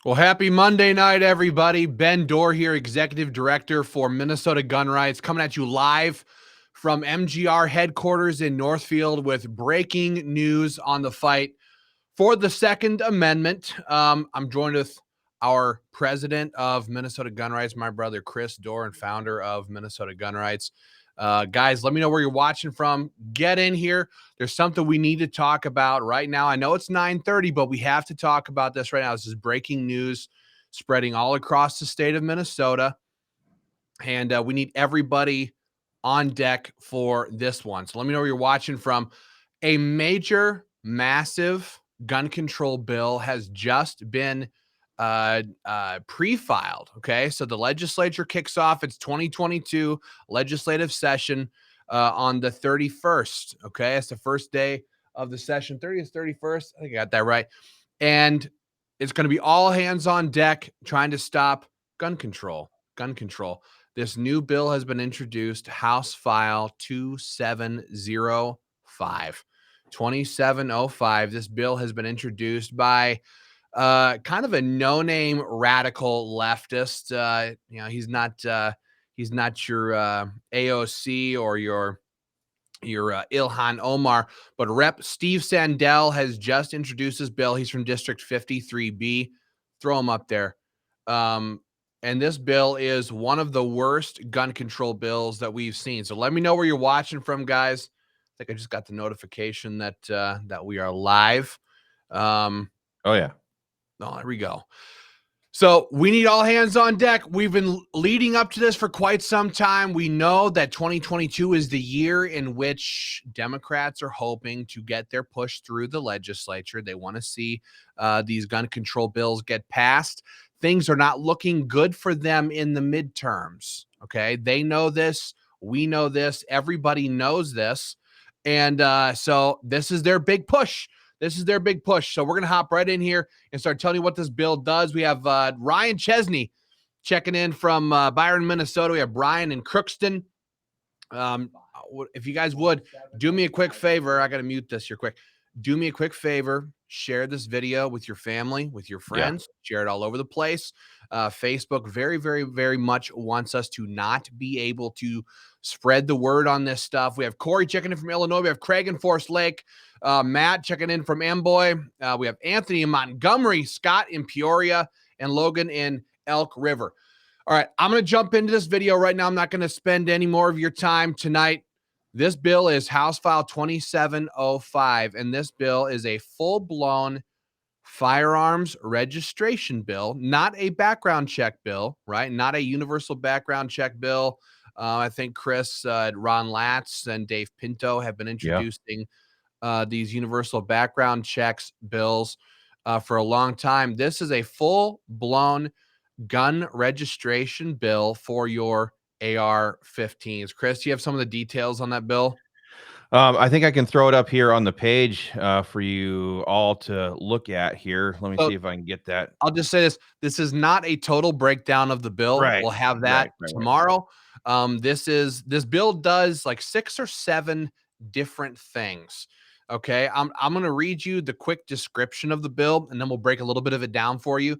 Well, happy Monday night, everybody. Ben Dorr here, Executive Director for Minnesota Gun Rights, coming at you live from MGR headquarters in Northfield with breaking news on the fight for the Second Amendment. I'm joined with our president of Minnesota Gun Rights, my brother Chris Dorr, and founder of Minnesota Gun Rights. Guys, let me know where you're watching from. Get in here. There's something we need to talk about right now. I know it's 9:30, but we have to talk about this right now. This is breaking news spreading all across the state of Minnesota, and we need everybody on deck for this one. So let me know where you're watching from. A major, massive gun control bill has just been pre-filed. Okay, so the legislature kicks off its 2022 legislative session on the 31st. Okay, it's the first day of the session. 30th, 31st. I think I got that right. And it's going to be all hands on deck trying to stop gun control. Gun control. This new bill has been introduced, House File 2705. 2705. This bill has been introduced by kind of a no-name radical leftist. He's not your AOC or your Ilhan Omar, but Rep. Steve Sandell has just introduced this bill. He's from District 53B. Throw him up there. And this bill is one of the worst gun control bills that we've seen. So let me know where you're watching from, guys. I think I just got the notification that we are live. Oh, yeah. Oh, there we go. So we need all hands on deck. We've been leading up to this for quite some time. We know that 2022 is the year in which Democrats are hoping to get their push through the legislature. They want to see these gun control bills get passed. Things are not looking good for them in the midterms. Okay, they know this. We know this. Everybody knows this. And so this is their big push. This is their big push. So we're going to hop right in here and start telling you what this bill does. We have Ryan Chesney checking in from Byron, Minnesota. We have Brian in Crookston. If you guys would, do me a quick favor. I got to mute this here quick. Do me a quick favor. Share this video with your family, with your friends. Yeah. Share it all over the place. Facebook very, very, very much wants us to not be able to spread the word on this stuff. We have Corey checking in from Illinois. We have Craig in Forest Lake. Matt checking in from Amboy. We have Anthony in Montgomery, Scott in Peoria, and Logan in Elk River. All right, I'm going to jump into this video right now. I'm not going to spend any more of your time tonight. This bill is House File 2705, and this bill is a full-blown firearms registration bill, not a background check bill, right? Not a universal background check bill. I think Chris, Ron Latz, and Dave Pinto have been introducing these universal background checks bills for a long time. This is a full-blown gun registration bill for your AR-15s. Chris, do you have some of the details on that bill? I think I can throw it up here on the page for you all to look at here. Let me see if I can get that. I'll just say this. This is not a total breakdown of the bill. Right. We'll have that tomorrow. This bill does like 6 or 7 different things. Okay. I'm going to read you the quick description of the bill, and then we'll break a little bit of it down for you.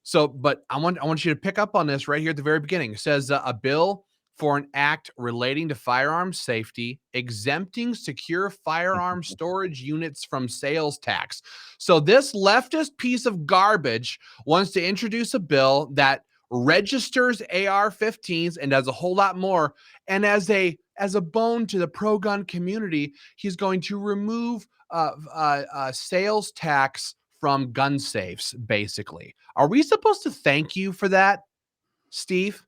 So, but I want you to pick up on this right here at the very beginning. It says a bill for an act relating to firearm safety, exempting secure firearm storage units from sales tax. So this leftist piece of garbage wants to introduce a bill that registers AR-15s and does a whole lot more. And as a bone to the pro-gun community, he's going to remove sales tax from gun safes, basically. Are we supposed to thank you for that, Steve?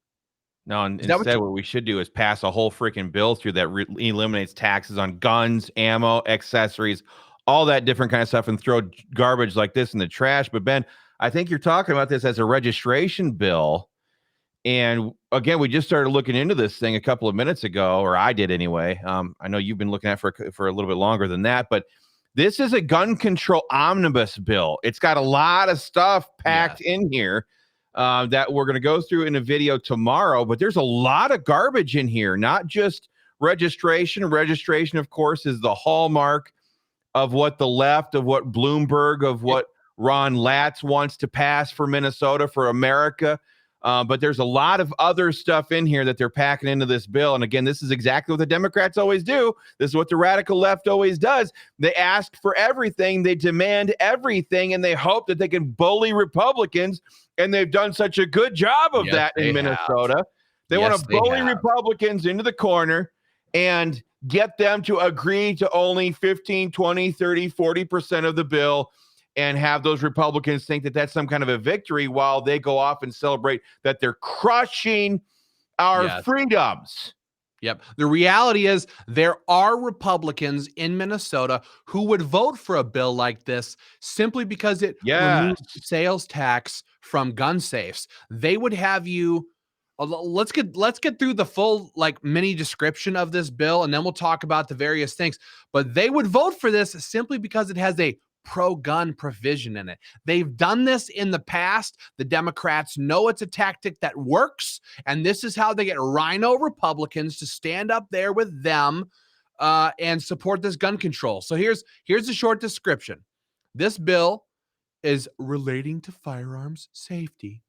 No, instead what we should do is pass a whole freaking bill through that eliminates taxes on guns, ammo, accessories, all that different kind of stuff, and throw garbage like this in the trash. But Ben, I think you're talking about this as a registration bill. And again, we just started looking into this thing a couple of minutes ago, or I did anyway. I know you've been looking at it for a little bit longer than that, but this is a gun control omnibus bill. It's got a lot of stuff packed in here that we're going to go through in a video tomorrow, but there's a lot of garbage in here, not just registration. Registration, of course, is the hallmark of what the left, of what Bloomberg, of what Ron Latz wants to pass for Minnesota, for America. But there's a lot of other stuff in here that they're packing into this bill. And again, this is exactly what the Democrats always do. This is what the radical left always does. They ask for everything. They demand everything. And they hope that they can bully Republicans. And they've done such a good job of that in Minnesota. They want to bully Republicans into the corner and get them to agree to only 15, 20, 30, 40% of the bill, and have those Republicans think that that's some kind of a victory while they go off and celebrate that they're crushing our freedoms. Yep. The reality is there are Republicans in Minnesota who would vote for a bill like this simply because it removes sales tax from gun safes. They would have you. Let's get through the full mini description of this bill, and then we'll talk about the various things. But they would vote for this simply because it has a pro-gun provision in it. They've done this in the past. The Democrats know it's a tactic that works, and this is how they get rhino Republicans to stand up there with them and support this gun control. So here's a short description. This bill is relating to firearms safety.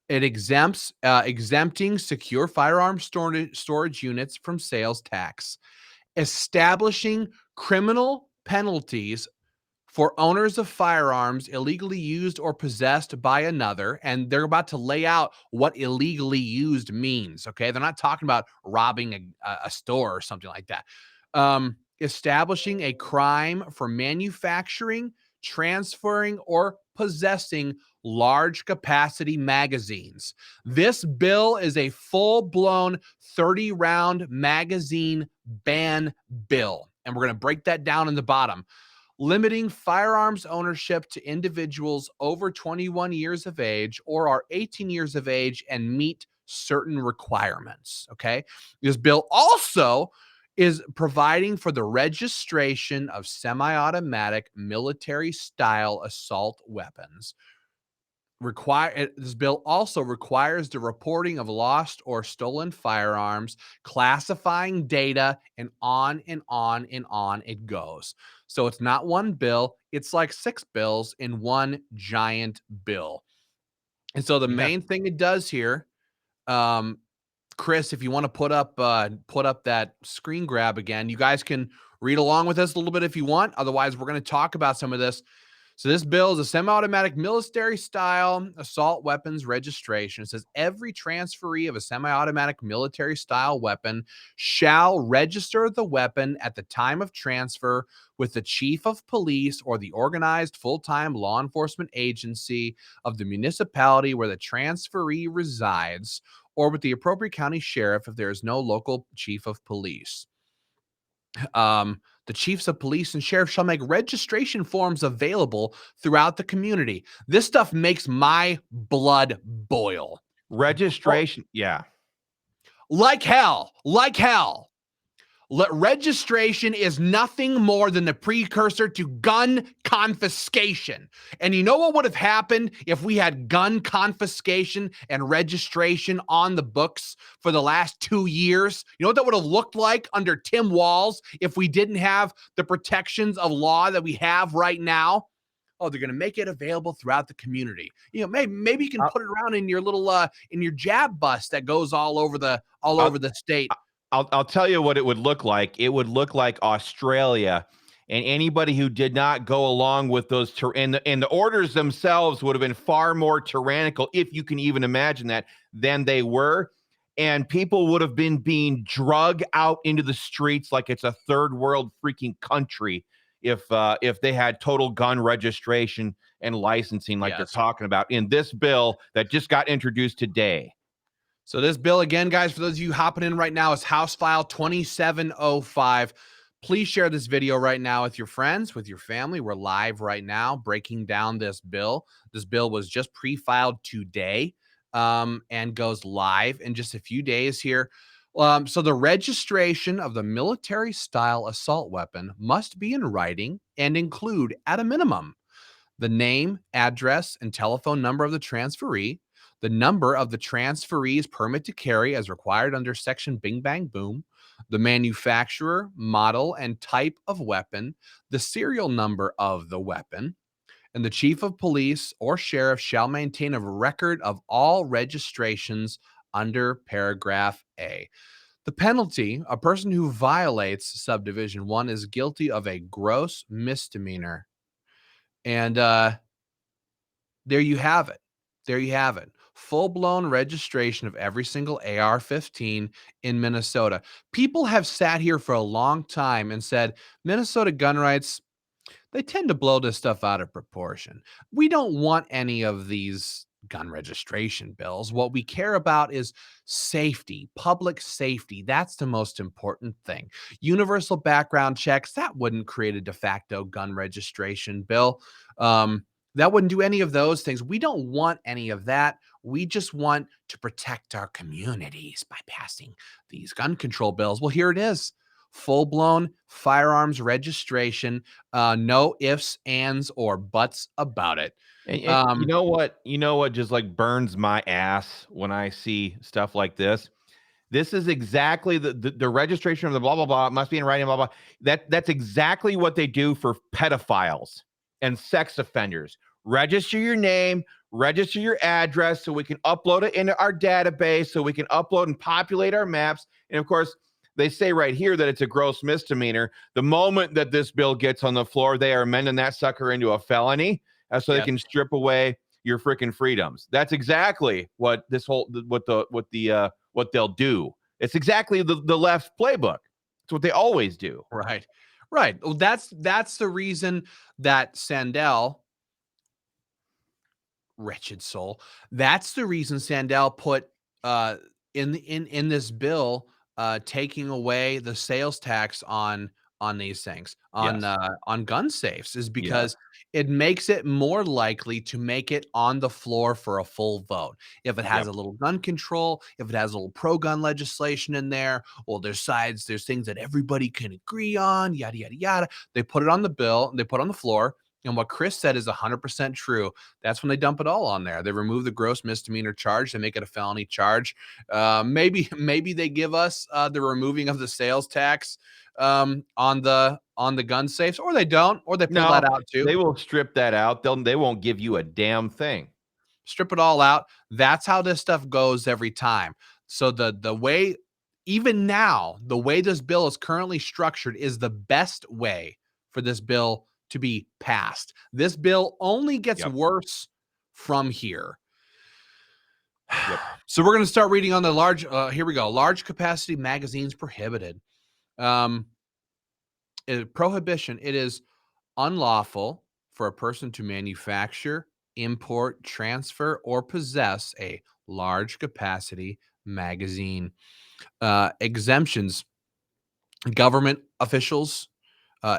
It exempting secure firearm storage units from sales tax, establishing criminal penalties for owners of firearms illegally used or possessed by another. And they're about to lay out what illegally used means. Okay. They're not talking about robbing a store or something like that. Establishing a crime for manufacturing, transferring, or possessing large capacity magazines. This bill is a full-blown 30-round magazine ban bill. And we're going to break that down in the bottom. Limiting firearms ownership to individuals over 21 years of age or are 18 years of age and meet certain requirements. Okay. This bill also is providing for the registration of semi-automatic military-style assault weapons. This bill also requires the reporting of lost or stolen firearms, classifying data, and on and on and on it goes. So it's not one bill, it's like 6 bills in one giant bill. And so the main thing it does here, Chris, if you want to put up that screen grab again, you guys can read along with us a little bit if you want. Otherwise, we're going to talk about some of this. So this bill is a semi-automatic military-style assault weapons registration. It says every transferee of a semi-automatic military-style weapon shall register the weapon at the time of transfer with the chief of police or the organized full-time law enforcement agency of the municipality where the transferee resides, or with the appropriate county sheriff if there is no local chief of police. The chiefs of police and sheriffs shall make registration forms available throughout the community. This stuff makes my blood boil. Registration, like hell. Registration is nothing more than the precursor to gun confiscation. And you know what would have happened if we had gun confiscation and registration on the books for the last 2 years? You know what that would have looked like under Tim Walz if we didn't have the protections of law that we have right now? Oh, they're going to make it available throughout the community. You know, maybe you can put it around in your little in your jab bus that goes all over the state. I'll tell you what it would look like. It would look like Australia, and anybody who did not go along with those and the orders themselves would have been far more tyrannical, if you can even imagine that, than they were. And people would have been being drug out into the streets like it's a third world freaking country if they had total gun registration and licensing like they're talking about in this bill that just got introduced today. So this bill, again, guys, for those of you hopping in right now, is House File 2705. Please share this video right now with your friends, with your family. We're live right now breaking down this bill. This bill was just pre-filed today and goes live in just a few days here. So the registration of the military-style assault weapon must be in writing and include, at a minimum, the name, address, and telephone number of the transferee, the number of the transferee's permit to carry as required under Section Bing Bang Boom, the manufacturer, model, and type of weapon, the serial number of the weapon, and the chief of police or sheriff shall maintain a record of all registrations under paragraph A. The penalty, a person who violates subdivision 1 is guilty of a gross misdemeanor. And there you have it. There you have it. Full-blown registration of every single AR-15 in Minnesota. People have sat here for a long time and said, Minnesota gun rights, they tend to blow this stuff out of proportion. We don't want any of these gun registration bills. What we care about is safety, public safety. That's the most important thing. Universal background checks, that wouldn't create a de facto gun registration bill. That wouldn't do any of those things. We don't want any of that. We just want to protect our communities by passing these gun control bills. Well, here it is. Full-blown firearms registration, no ifs, ands, or buts about it. And you know what? You know what just like burns my ass when I see stuff like this? This is exactly the registration of the blah blah blah must be in writing, blah blah. That's exactly what they do for pedophiles and sex offenders. Register your name, register your address so we can upload it into our database, so we can upload and populate our maps. And of course, they say right here that it's a gross misdemeanor. The moment that this bill gets on the floor, they are amending that sucker into a felony, so they can strip away your freaking freedoms. That's exactly what this whole what they'll do. It's exactly the left playbook. It's what they always do. Right. Right. Well, that's the reason that Sandell, wretched soul, that's the reason Sandell put in this bill taking away the sales tax on these things, Yes. On gun safes, is Yes. because it makes it more likely to make it on the floor for a full vote. If it has Yep. a little gun control, if it has a little pro-gun legislation in there, well, there's things that everybody can agree on, yada, yada, yada. They put it on the bill, they put it on the floor, and what Chris said is 100% true. That's when they dump it all on there. They remove the gross misdemeanor charge. They make it a felony charge. Maybe they give us the removing of the sales tax on the gun safes, or they don't, or they pull that No, out too. they will strip that out. They won't give you a damn thing. Strip it all out. That's how this stuff goes every time. So the way, even now, the way this bill is currently structured is the best way for this bill to be passed. This bill only gets Yep. worse from here. Yep. So we're going to start reading on the large. Here we go. Large capacity magazines prohibited. Prohibition. It is unlawful for a person to manufacture, import, transfer, or possess a large capacity magazine. Exemptions. Government officials,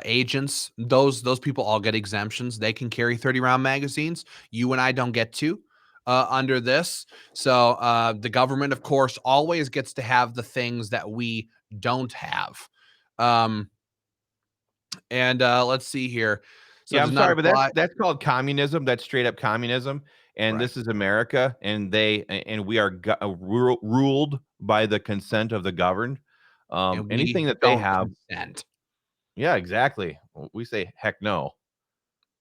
agents, those people all get exemptions. They can carry 30-round magazines. You and I don't get to under this. So the government, of course, always gets to have the things that we don't have. And let's see here. So it Yeah, does I'm not sorry, but apply. that's called communism. That's straight up communism. And Right. this is America, and we are ruled by the consent of the governed. And we Anything that they don't have, consent. yeah, exactly. We say heck no.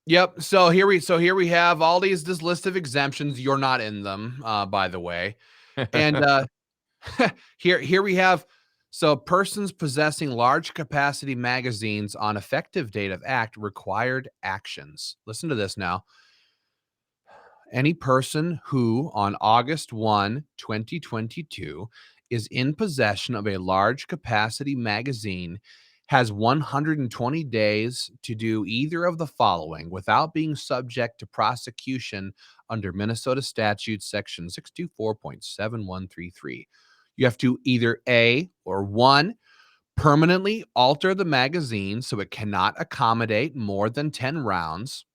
Yep. So here we have all this list of exemptions. You're not in them, by the way. And here we have, so persons possessing large capacity magazines on effective date of act required actions. Listen to this now. Any person who on August 1, 2022 is in possession of a large capacity magazine has 120 days to do either of the following without being subject to prosecution under Minnesota statute section 624.7133. You have to either A or 1, permanently alter the magazine so it cannot accommodate more than 10 rounds.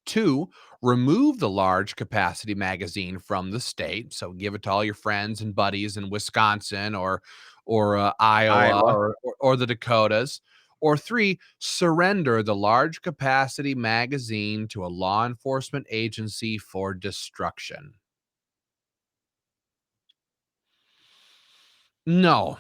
2, remove the large capacity magazine from the state. So give it to all your friends and buddies in Wisconsin or Iowa Iowa. or the Dakotas. Or 3, surrender the large capacity magazine to a law enforcement agency for destruction. No.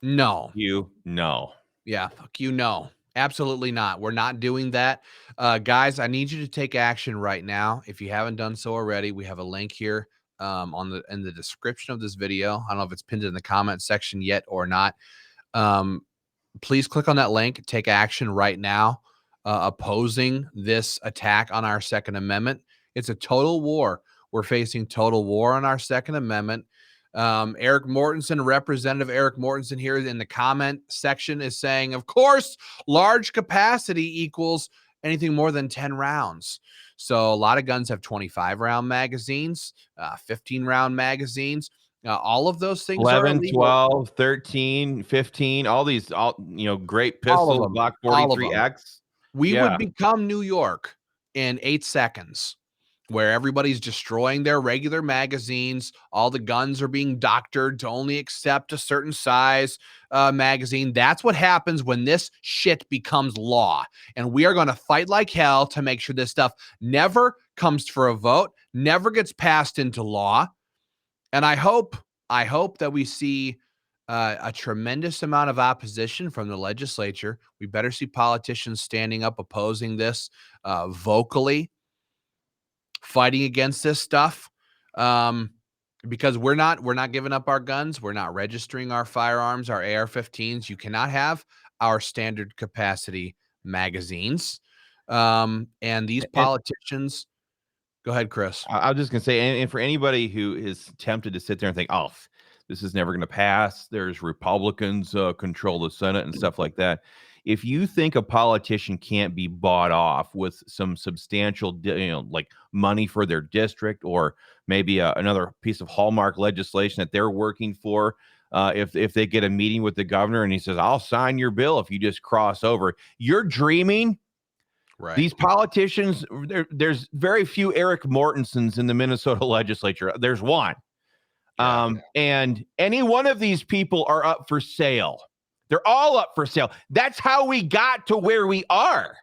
No. You no. Yeah, fuck you, no. Absolutely not. We're not doing that. Guys, I need you to take action right now. If you haven't done so already, we have a link here in the description of this video. I don't know if it's pinned in the comment section yet or not. Please click on that link. Take action right now, opposing this attack on our Second Amendment. It's a total war. We're facing total war on our Second Amendment. Eric Mortensen, Representative Eric Mortensen here in the comment section is saying, of course, large capacity equals anything more than 10 rounds. So a lot of guns have 25-round magazines, 15-round magazines. All of those things are 11, illegal. 12, 13, 15, all these, great All of pistols, them. Glock All of them. 43X. We Yeah. would become New York in 8 seconds, where everybody's destroying their regular magazines. All the guns are being doctored to only accept a certain size magazine. That's what happens when this shit becomes law. And we are going to fight like hell to make sure this stuff never comes for a vote, never gets passed into law. And I hope that we see a tremendous amount of opposition from the legislature. We better see politicians standing up, opposing this vocally, fighting against this stuff, because we're not giving up our guns. We're not registering our firearms, our AR-15s. You cannot have our standard capacity magazines. And these politicians. Go ahead, Chris. I was just gonna say, and for anybody who is tempted to sit there and think, "Oh, this is never gonna pass," there's Republicans control the Senate and stuff like that. If you think a politician can't be bought off with some substantial, like money for their district, or maybe another piece of hallmark legislation that they're working for, if they get a meeting with the governor and he says, "I'll sign your bill if you just cross over," you're dreaming. Right. These politicians, there's very few Eric Mortensens in the Minnesota legislature. There's one. And any one of these people are up for sale. They're all up for sale. That's how we got to where we are.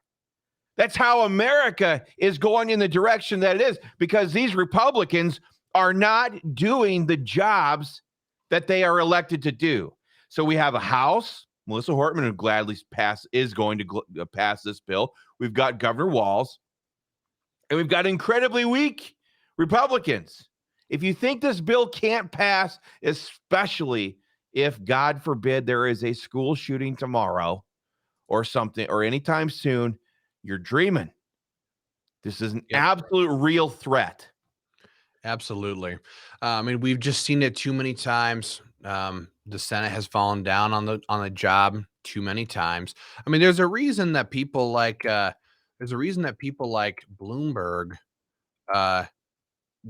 That's how America is going in the direction that it is, because these Republicans are not doing the jobs that they are elected to do. So we have a House, Melissa Hortman, who gladly is going to pass this bill. We've got Governor Walz, and we've got incredibly weak Republicans. If you think this bill can't pass, especially if, God forbid, there is a school shooting tomorrow or something, or anytime soon, you're dreaming. This is an absolute real threat. Absolutely. I mean, we've just seen it too many times. The Senate has fallen down on the job too many times. I mean, there's a reason that people like Bloomberg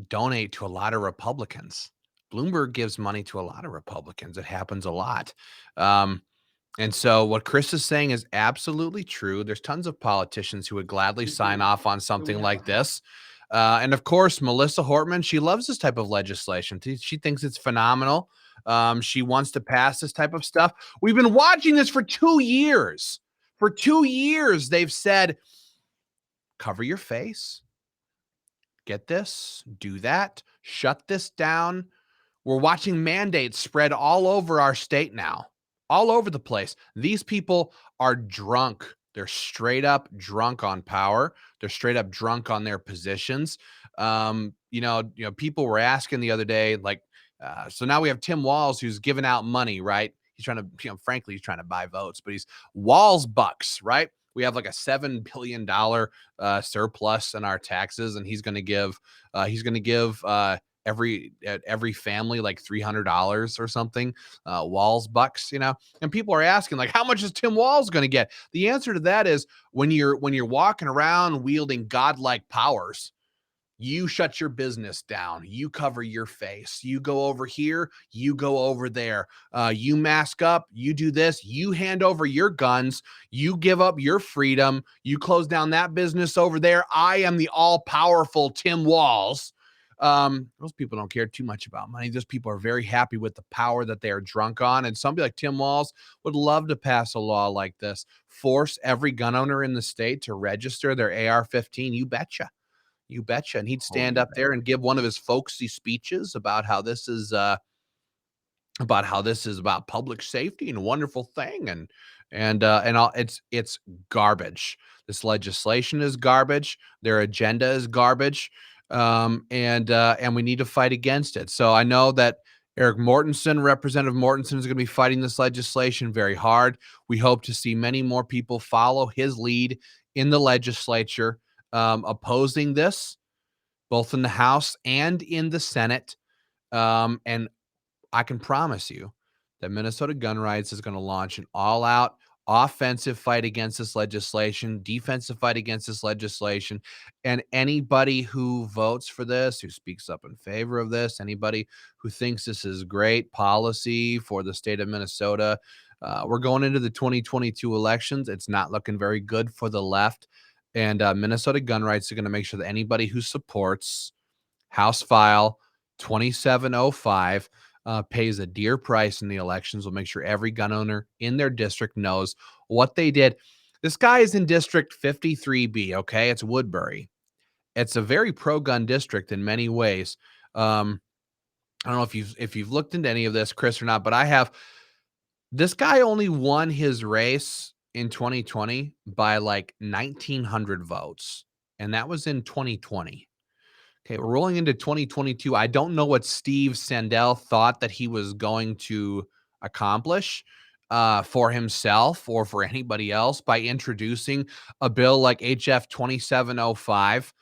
donate to a lot of Republicans. Bloomberg gives money to a lot of Republicans. It happens a lot. And so what Chris is saying is absolutely true. There's tons of politicians who would gladly sign off on something like this. And of course, Melissa Hortman, she loves this type of legislation. She thinks it's phenomenal. She wants to pass this type of stuff. We've been watching this for 2 years. For 2 years, they've said, cover your face. Get this, do that, shut this down. We're watching mandates spread all over our state now, all over the place. These people are drunk. They're straight up drunk on power. They're straight up drunk on their positions. People were asking the other day, like, so now we have Tim Walz, who's giving out money, right? He's trying to, frankly, he's trying to buy votes, but he's Walz bucks, right? We have like a $7 billion surplus in our taxes, and he's going to give every family like $300 or something, Walz bucks, and people are asking, like, how much is Tim Walz going to get? The answer to that is, when you're walking around wielding godlike powers, you shut your business down. You cover your face. You go over here. You go over there. You mask up. You do this. You hand over your guns. You give up your freedom. You close down that business over there. I am the all-powerful Tim Walz. Those people don't care too much about money. Those people are very happy with the power that they are drunk on. And somebody like Tim Walz would love to pass a law like this. Force every gun owner in the state to register their AR-15. You betcha. You betcha. And he'd stand up there and give one of his folksy speeches about how this is about public safety and a wonderful thing. and all it's garbage. This legislation is garbage. Their agenda is garbage, and we need to fight against it. So I know that Eric Mortensen, Representative Mortensen, is going to be fighting this legislation very hard. We hope to see many more people follow his lead in the legislature, opposing this, both in the House and in the Senate. And I can promise you that Minnesota Gun Rights is going to launch an all-out offensive fight against this legislation, defensive fight against this legislation, and anybody who votes for this, who speaks up in favor of this, anybody who thinks this is great policy for the state of Minnesota, we're going into the 2022 elections. It's not looking very good for the left, and Minnesota Gun Rights are going to make sure that anybody who supports House File 2705 pays a dear price in the elections. We'll make sure every gun owner in their district knows what they did. This guy is in District 53B, okay? It's Woodbury. It's a very pro-gun district in many ways. I don't know if you've looked into any of this, Chris, or not, but I have. This guy only won his race in 2020 by like 1,900 votes, and that was in 2020. Okay, we're rolling into 2022. I don't know what Steve Sandell thought that he was going to accomplish for himself or for anybody else by introducing a bill like HF 2705.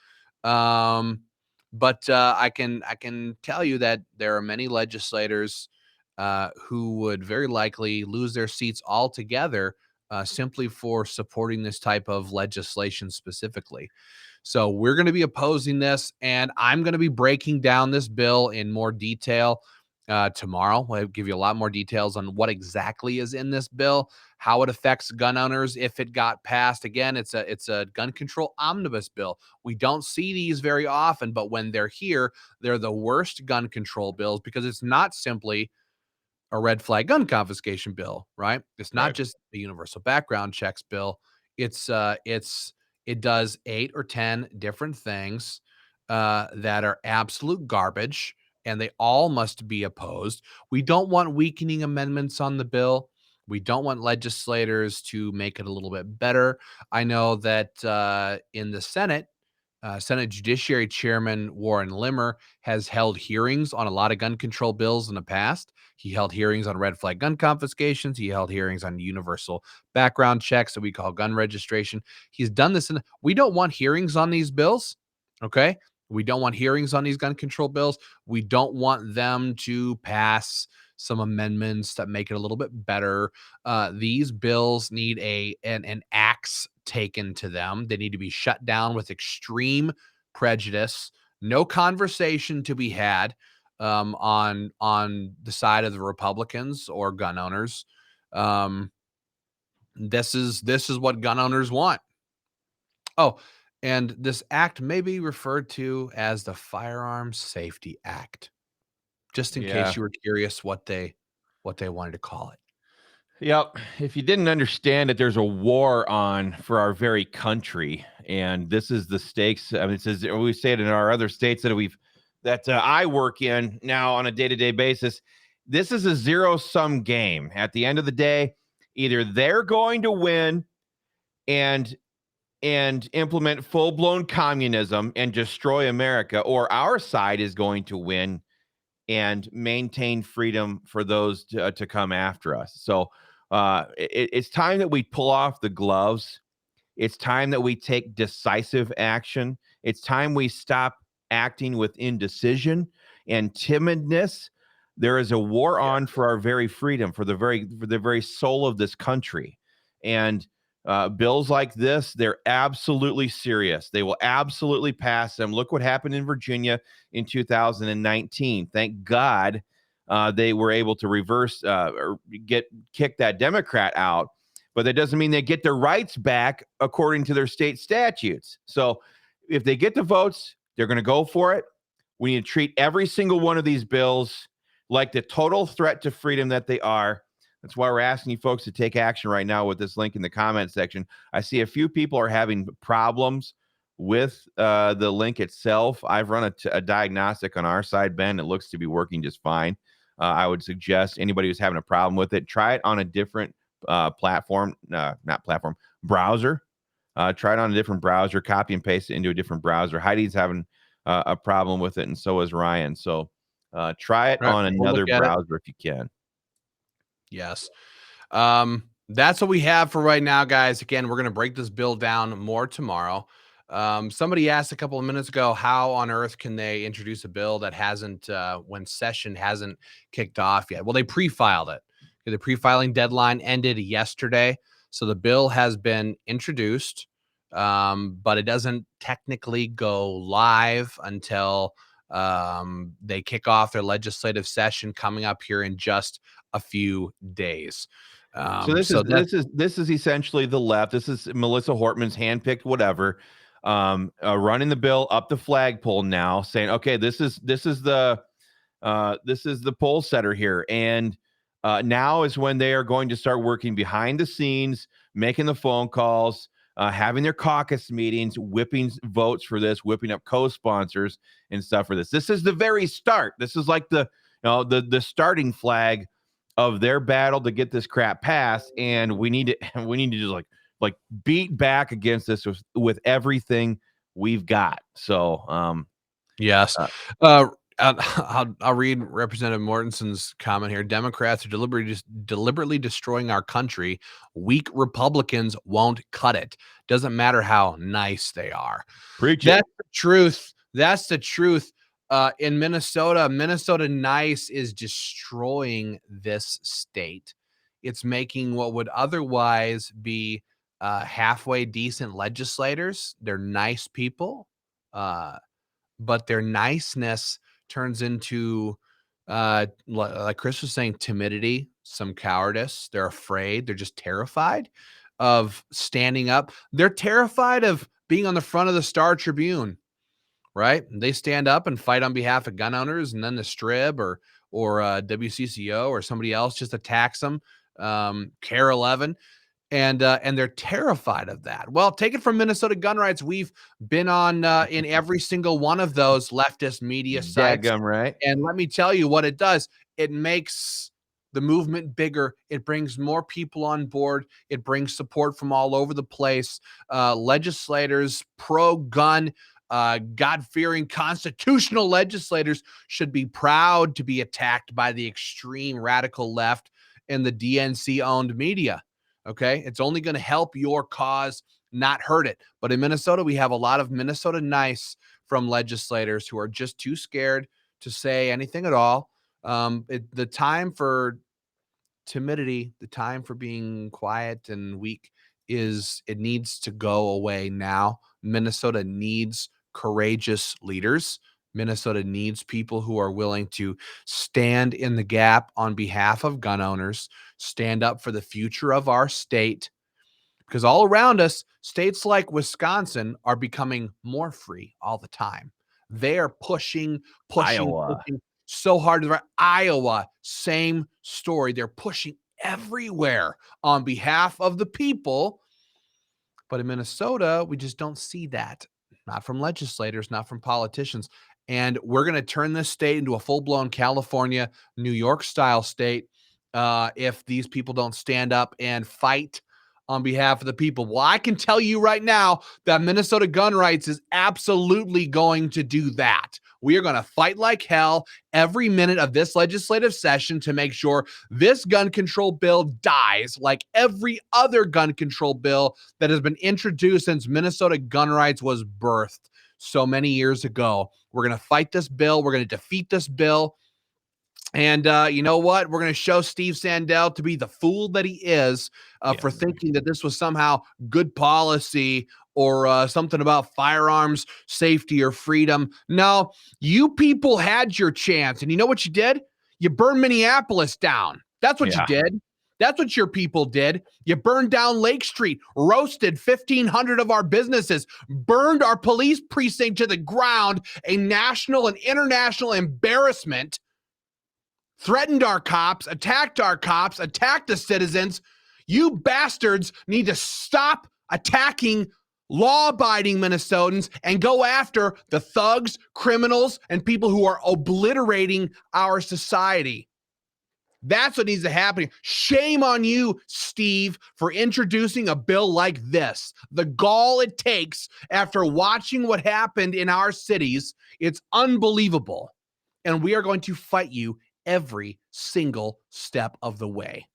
But I can tell you that there are many legislators who would very likely lose their seats altogether simply for supporting this type of legislation specifically. So we're going to be opposing this, and I'm going to be breaking down this bill in more detail tomorrow. I'll give you a lot more details on what exactly is in this bill, how it affects gun owners if it got passed. Again, it's a gun control omnibus bill. We don't see these very often, but when they're here, they're the worst gun control bills because it's not simply a red flag gun confiscation bill, right? It's not just a universal background checks bill. It does 8 or 10 different things that are absolute garbage, and they all must be opposed. We don't want weakening amendments on the bill. We don't want legislators to make it a little bit better. I know that in the Senate, Senate Judiciary Chairman Warren Limmer has held hearings on a lot of gun control bills in the past. He held hearings on red flag gun confiscations. He held hearings on universal background checks that we call gun registration. He's done this. We don't want hearings on these bills. Okay. We don't want hearings on these gun control bills. We don't want them to pass some amendments that make it a little bit better. These bills need an axe taken to them. They need to be shut down with extreme prejudice. No conversation to be had on the side of the Republicans or gun owners. This is what gun owners want. Oh, and this act may be referred to as the Firearm Safety Act, just in case you were curious what they wanted to call it. Yep. If you didn't understand that there's a war on for our very country, and this is the stakes. I mean, it says we say it in our other states that I work in now on a day-to-day basis. This is a zero-sum game. At the end of the day, either they're going to win and implement full-blown communism and destroy America, or our side is going to win and maintain freedom for those to come after us. So it's time that we pull off the gloves. It's time that we take decisive action. It's time we stop acting with indecision and timidness. There is a war on for our very freedom, for the very soul of this country. And bills like this, they're absolutely serious. They will absolutely pass them. Look what happened in Virginia in 2019. Thank God they were able to reverse or kick that Democrat out. But that doesn't mean they get their rights back according to their state statutes. So if they get the votes, they're going to go for it. We need to treat every single one of these bills like the total threat to freedom that they are. That's why we're asking you folks to take action right now with this link in the comment section. I see a few people are having problems with the link itself. I've run a diagnostic on our side, Ben. It looks to be working just fine. I would suggest anybody who's having a problem with it, try it on a different browser. Try it on a different browser, copy and paste it into a different browser. Heidi's having a problem with it, and so is Ryan. So try it on another browser if you can. Yes. That's what we have for right now, guys. Again, we're going to break this bill down more tomorrow. Somebody asked a couple of minutes ago, how on earth can they introduce a bill that hasn't, when session hasn't kicked off yet? Well, they pre-filed it. The pre-filing deadline ended yesterday. So the bill has been introduced, but it doesn't technically go live until they kick off their legislative session coming up here in just a few days. So this is essentially the left. This is Melissa Hortman's handpicked whatever, running the bill up the flagpole now, saying, okay, this is the poll setter here, and now is when they are going to start working behind the scenes, making the phone calls, having their caucus meetings, whipping votes for this, whipping up co-sponsors and stuff for this. This is the very start. This is like the starting flag of their battle to get this crap passed, and we need to just like beat back against this with everything we've got. So yes. I'll read Representative Mortenson's comment here. Democrats are deliberately destroying our country. Weak Republicans won't cut it. Doesn't matter how nice they are. Preach That's it. the truth. That's the truth. In Minnesota, Minnesota Nice is destroying this state. It's making what would otherwise be halfway decent legislators. They're nice people, but their niceness turns into, like Chris was saying, timidity, some cowardice. They're afraid. They're just terrified of standing up. They're terrified of being on the front of the Star Tribune. Right? They stand up and fight on behalf of gun owners, and then the Strib or WCCO or somebody else just attacks them. CARE 11, and they're terrified of that. Well, take it from Minnesota Gun Rights. We've been on in every single one of those leftist media sites. Right. And let me tell you what it does. It makes the movement bigger. It brings more people on board. It brings support from all over the place. Legislators, pro-gun, God-fearing constitutional legislators should be proud to be attacked by the extreme radical left and the DNC-owned media. Okay, it's only going to help your cause, not hurt it. But in Minnesota, we have a lot of Minnesota nice from legislators who are just too scared to say anything at all. The time for timidity, the time for being quiet and weak it needs to go away now. Minnesota needs courageous leaders. Minnesota needs people who are willing to stand in the gap on behalf of gun owners, stand up for the future of our state, because all around us, states like Wisconsin are becoming more free all the time. They are pushing so hard. Iowa, same story. They're pushing everywhere on behalf of the people. But in Minnesota, we just don't see that. Not from legislators, not from politicians. And we're going to turn this state into a full-blown California, New York style state if these people don't stand up and fight on behalf of the people. Well, I can tell you right now that Minnesota Gun Rights is absolutely going to do that. We are going to fight like hell every minute of this legislative session to make sure this gun control bill dies like every other gun control bill that has been introduced since Minnesota Gun Rights was birthed so many years ago. We're going to fight this bill. We're going to defeat this bill. And you know what? We're going to show Steve Sandell to be the fool that he is for thinking that this was somehow good policy or something about firearms safety or freedom. No, you people had your chance. And you know what you did? You burned Minneapolis down. That's what you did. That's what your people did. You burned down Lake Street, roasted 1,500 of our businesses, burned our police precinct to the ground, a national and international embarrassment. Threatened our cops, attacked the citizens. You bastards need to stop attacking law-abiding Minnesotans and go after the thugs, criminals, and people who are obliterating our society. That's what needs to happen. Shame on you, Steve, for introducing a bill like this. The gall it takes after watching what happened in our cities, it's unbelievable. And we are going to fight you every single step of the way.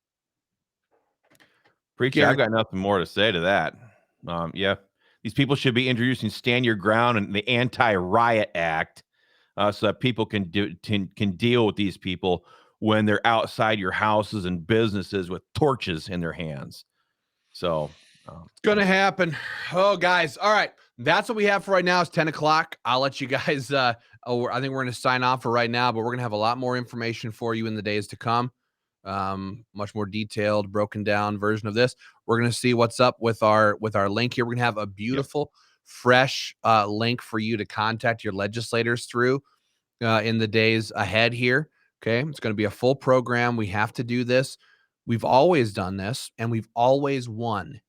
Preacher, I've got nothing more to say to that. Yeah, these people should be introducing Stand Your Ground and the Anti-Riot Act so that people can deal with these people when they're outside your houses and businesses with torches in their hands. So it's going to happen. Oh, guys. All right. That's what we have for right now. It's 10 o'clock. I'll let you guys, I think we're going to sign off for right now, but we're going to have a lot more information for you in the days to come. Much more detailed, broken down version of this. We're going to see what's up with our link here. We're going to have a beautiful, fresh link for you to contact your legislators through in the days ahead here. Okay. It's going to be a full program. We have to do this. We've always done this and we've always won.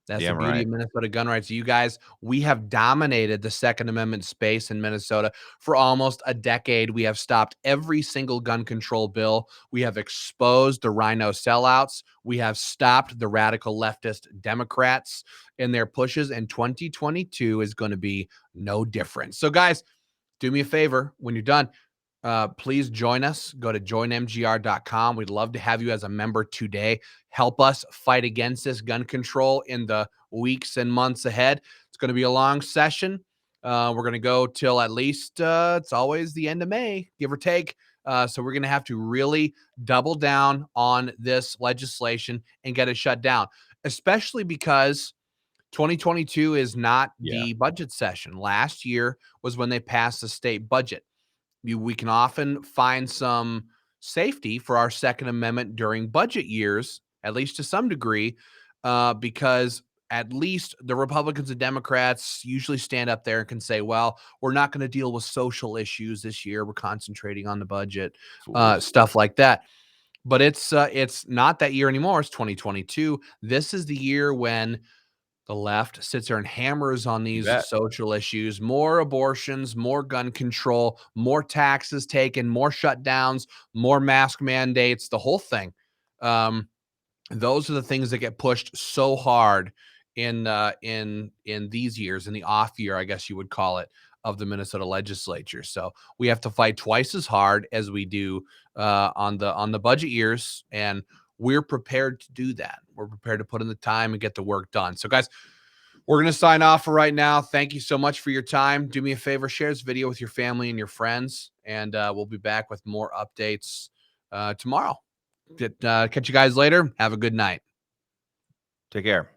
That's the beauty of Minnesota gun rights. You guys, we have dominated the Second Amendment space in Minnesota for almost a decade. We have stopped every single gun control bill. We have exposed the rhino sellouts. We have stopped the radical leftist Democrats in their pushes, and 2022 is going to be no different. So, guys, do me a favor when you're done. Please join us. Go to joinmgr.com. We'd love to have you as a member today. Help us fight against this gun control in the weeks and months ahead. It's going to be a long session. We're going to go till at least it's always the end of May, give or take. So we're going to have to really double down on this legislation and get it shut down, especially because 2022 is not the budget session. Last year was when they passed the state budget. We can often find some safety for our Second Amendment during budget years, at least to some degree, because at least the Republicans and Democrats usually stand up there and can say, well, we're not going to deal with social issues this year. We're concentrating on the budget, stuff like that. But it's not that year anymore. It's 2022. This is the year when the left sits there and hammers on these social issues, more abortions, more gun control, more taxes taken, more shutdowns, more mask mandates, the whole thing. Those are the things that get pushed so hard in these years, in the off year, I guess you would call it, of the Minnesota legislature. So we have to fight twice as hard as we do on the budget years, and we're prepared to do that. We're prepared to put in the time and get the work done. So, guys, we're going to sign off for right now. Thank you so much for your time. Do me a favor, share this video with your family and your friends, and we'll be back with more updates tomorrow. Catch you guys later. Have a good night. Take care.